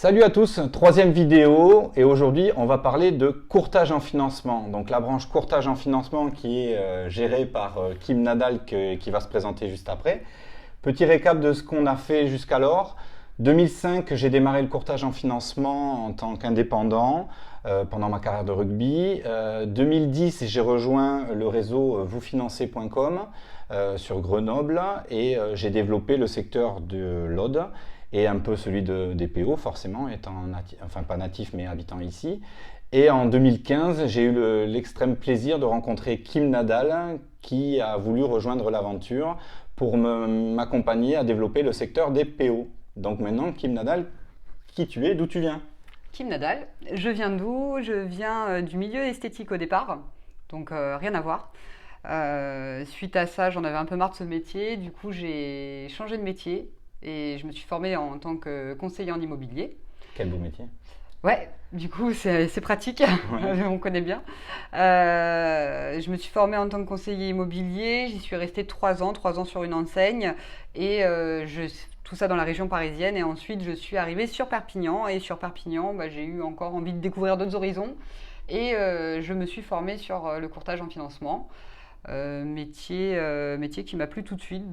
Salut à tous, troisième vidéo et aujourd'hui on va parler de courtage en financement. Donc la branche courtage en financement qui est gérée par Kim Nadal qui va se présenter juste après. Petit récap de ce qu'on a fait jusqu'alors. 2005, j'ai démarré le courtage en financement en tant qu'indépendant pendant ma carrière de rugby. 2010, j'ai rejoint le réseau vousfinancez.com sur Grenoble et j'ai développé le secteur de l'Aude et un peu celui des PO, forcément, étant enfin pas natif mais habitant ici. Et en 2015, j'ai eu l'extrême plaisir de rencontrer Kim Nadal qui a voulu rejoindre l'aventure pour m'accompagner à développer le secteur des PO. Donc maintenant, Kim Nadal, qui tu es, d'où tu viens? Kim Nadal, je viens d'où? Je viens du milieu esthétique au départ, donc rien à voir. Suite à ça, j'en avais un peu marre de ce métier, du coup j'ai changé de métier et je me suis formée en tant que conseiller en immobilier. Quel beau métier. Ouais, du coup c'est pratique, Ouais. on connaît bien. Je me suis formée en tant que conseiller immobilier, j'y suis restée 3 ans sur une enseigne et tout ça dans la région parisienne. Et ensuite je suis arrivée sur Perpignan et sur Perpignan j'ai eu encore envie de découvrir d'autres horizons et je me suis formée sur le courtage en financement. Métier qui m'a plu tout de suite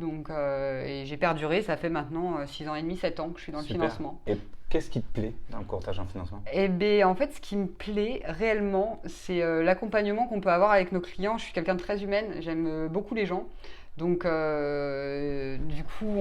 et j'ai perduré, ça fait maintenant 6 ans et demi, 7 ans que je suis dans le Super. financement. Et qu'est-ce qui te plaît dans le courtage en financement? Eh bien, en fait, ce qui me plaît réellement, c'est l'accompagnement qu'on peut avoir avec nos clients. Je suis quelqu'un de très humaine, j'aime beaucoup les gens. Donc, du coup,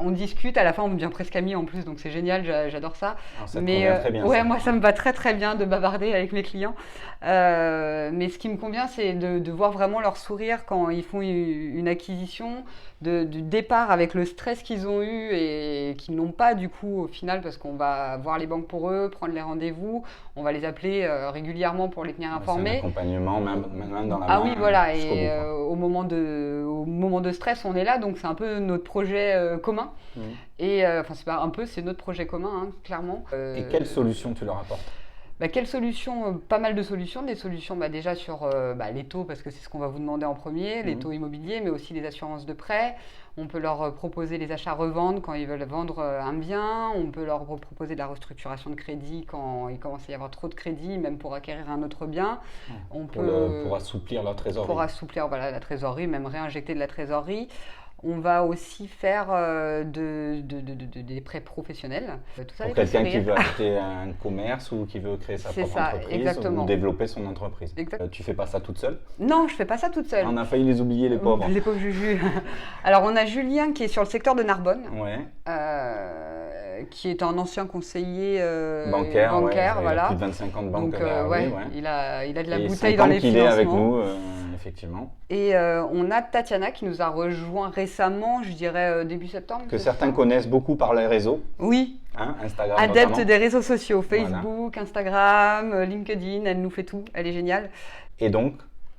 on discute, à la fin on devient presque amis en plus, donc c'est génial, j'adore ça. Alors, ça te convient très bien, ouais, ça. moi ça me va très très bien de bavarder avec mes clients. Mais ce qui me convient, c'est de voir vraiment leur sourire quand ils font une acquisition, du départ avec le stress qu'ils ont eu et qu'ils n'ont pas du coup au final, parce qu'on va voir les banques pour eux, prendre les rendez-vous, on va les appeler régulièrement pour les tenir C'est un informés. accompagnement, même dans la Ah main, oui, voilà, jusqu'au et bout, quoi. au moment de stress, on est là, donc c'est un peu notre projet commun. Mhm. Et enfin, c'est pas un peu, c'est notre projet commun, hein, clairement. Et quelle solution tu leur apportes? Quelles solutions? Pas mal de solutions. Des solutions déjà sur les taux, parce que c'est ce qu'on va vous demander en premier, les Mhm. taux immobiliers, mais aussi les assurances de prêt. On peut leur proposer les achats-reventes quand ils veulent vendre un bien. On peut leur proposer de la restructuration de crédit quand il commence à y avoir trop de crédit, même pour acquérir un autre bien. On peut, Pour assouplir leur trésorerie. pour assouplir la trésorerie, même réinjecter de la trésorerie. On va aussi faire des prêts professionnels. Tout ça Pour les fait quelqu'un qui sourire. veut acheter un commerce ou qui veut créer sa C'est propre ça, entreprise exactement. ou développer son entreprise. Exact. Tu fais pas ça toute seule? Non, je fais pas ça toute seule. On a failli les oublier, les pauvres. Les pauvres Juju. Alors, on a Julien qui est sur le secteur de Narbonne, Ouais. qui est un ancien conseiller Bancaire, ouais. Il a voilà. plus de 25 ans de banque Donc, derrière lui, ouais. il a de la Et bouteille 5 dans ans les qu'il est avec financements. nous, effectivement. Et on a Tatiana qui nous a rejoint récemment, je dirais début septembre. Que c'est certains ça connaissent beaucoup par les réseaux, Oui, hein, Instagram adepte notamment. des réseaux sociaux, Voilà. Facebook, Instagram, LinkedIn, elle nous fait tout, elle est géniale. Et donc,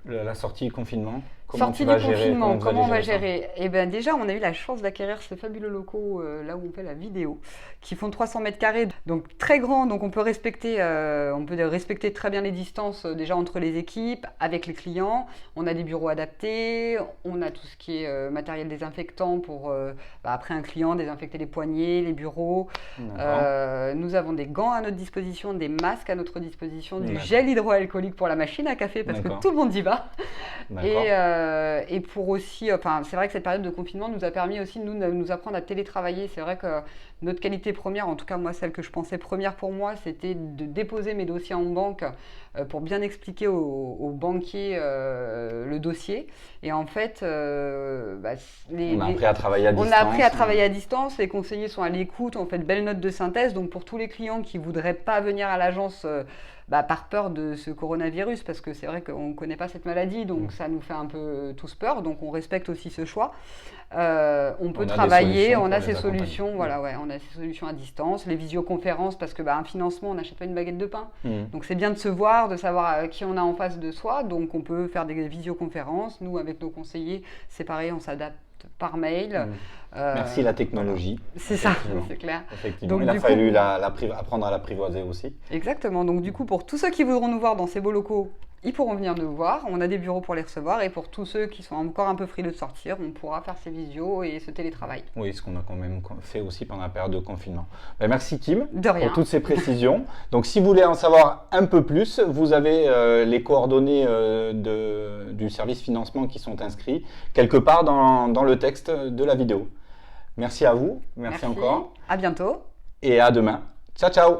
la sortie du confinement, comment Sortie tu vas du gérer, confinement, vous allez comment on va ça? gérer? Eh bien déjà, on a eu la chance d'acquérir ces fabuleux locaux là où on fait la vidéo, qui font 300 mètres carrés, donc très grand, donc on peut respecter très bien les distances déjà entre les équipes, avec les clients. On a des bureaux adaptés, on a tout ce qui est matériel désinfectant pour, après un client, désinfecter les poignées, les bureaux. D'accord. Nous avons des gants à notre disposition, des masques à notre disposition, du D'accord. gel hydroalcoolique pour la machine à café, parce que D'accord. tout le monde y va. D'accord. Et pour aussi, c'est vrai que cette période de confinement nous a permis aussi de nous apprendre à télétravailler. C'est vrai que notre qualité première, en tout cas moi celle que je pensais première pour moi, c'était de déposer mes dossiers en banque pour bien expliquer aux banquiers le dossier. Et en fait, On a appris à travailler à on distance. a appris à travailler à distance. Les conseillers sont à l'écoute, on fait de belles notes de synthèse. Donc pour tous les clients qui voudraient pas venir à l'agence par peur de ce coronavirus, parce que c'est vrai qu'on ne connaît pas cette maladie, donc ça nous fait un peu tous peur, donc on respecte aussi ce choix. On peut travailler, on a ces solutions, voilà, ouais, on a ces solutions à distance, les visioconférences, parce que un financement, on n'achète pas une baguette de pain, donc c'est bien de se voir, de savoir qui on a en face de soi, donc on peut faire des visioconférences. Nous, avec nos conseillers, c'est pareil, on s'adapte par mail. Merci la technologie. C'est ça, c'est clair. Effectivement, Donc, il a du fallu coup, apprendre à l'apprivoiser aussi. exactement. Donc du coup, pour tous ceux qui voudront nous voir dans ces beaux locaux, ils pourront venir nous voir. On a des bureaux pour les recevoir. Et pour tous ceux qui sont encore un peu frileux de sortir, on pourra faire ces visios et ce télétravail. Oui, ce qu'on a quand même fait aussi pendant la période de confinement. Ben, merci Kim De rien. pour toutes ces précisions. Donc si vous voulez en savoir un peu plus, vous avez les coordonnées du service financement qui sont inscrits quelque part dans le texte de la vidéo. Merci à vous, merci encore. À bientôt. Et à demain. Ciao, ciao.